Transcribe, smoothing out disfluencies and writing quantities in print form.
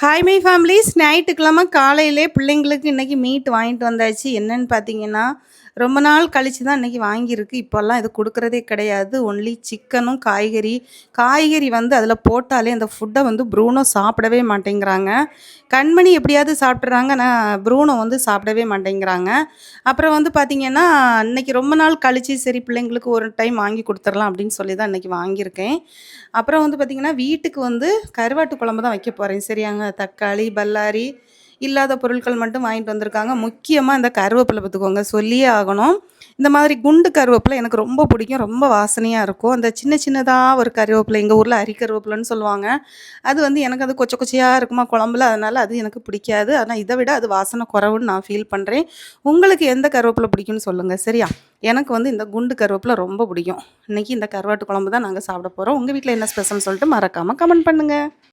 Hi my families, ஞாயிற்றுக்கிழமை காலையிலே பிள்ளைங்களுக்கு இன்றைக்கி மீட் வாங்கிட்டு வந்தாச்சு. என்னன்னு பார்த்தீங்கன்னா, ரொம்ப நாள் கழித்து தான் இன்றைக்கி வாங்கியிருக்கு. இப்போல்லாம் இது கொடுக்குறதே கிடையாது. ஒன்லி சிக்கனும் காய்கறி வந்து அதில் போட்டாலே அந்த ஃபுட்டை வந்து ப்ரூனோ சாப்பிடவே மாட்டேங்கிறாங்க. கண்மணி எப்படியாவது சாப்பிட்றாங்க, ஆனால் ப்ரூனோ வந்து சாப்பிடவே மாட்டேங்கிறாங்க. அப்புறம் வந்து பார்த்திங்கன்னா, இன்றைக்கி ரொம்ப நாள் கழித்து சரி பிள்ளைங்களுக்கு ஒரு டைம் வாங்கி கொடுத்துர்லாம் அப்படின்னு சொல்லி தான் இன்றைக்கி வாங்கியிருக்கேன். அப்புறம் வந்து பார்த்திங்கன்னா, வீட்டுக்கு வந்து கருவாட்டு குழம்பு தான் வைக்க போகிறேன். சரியாங்க, தக்காளி, பல்லாரி இல்லாத பொருட்கள் மட்டும் வாங்கிட்டு வந்திருக்காங்க. முக்கியமாக இந்த கருவேப்பிலை பார்த்துக்கோங்க, சொல்லியே ஆகணும். இந்த மாதிரி குண்டு கருவேப்பிலை எனக்கு ரொம்ப பிடிக்கும். ரொம்ப வாசனையாக இருக்கும். அந்த சின்ன சின்னதாக ஒரு கருவேப்பிலை, எங்கள் ஊரில் அரி கருவேப்பிலைன்னு சொல்லுவாங்க. அது வந்து எனக்கு அது கொச்ச கொச்சையாக இருக்குமா குழம்புல, அதனால் அது எனக்கு பிடிக்காது. ஆனால் இதை விட அது வாசனை குறைவுன்னு நான் ஃபீல் பண்ணுறேன். உங்களுக்கு எந்த கருவேப்பிலை பிடிக்கும்னு சொல்லுங்கள், சரியா? எனக்கு வந்து இந்த குண்டு கருவேப்பிலை ரொம்ப பிடிக்கும். இன்றைக்கி இந்த கருவாட்டு குழம்பு தான் நாங்கள் சாப்பிட போகிறோம். உங்கள் வீட்டில் என்ன ஸ்பெஷல்னு சொல்லிட்டு மறக்காமல் கமெண்ட் பண்ணுங்கள்.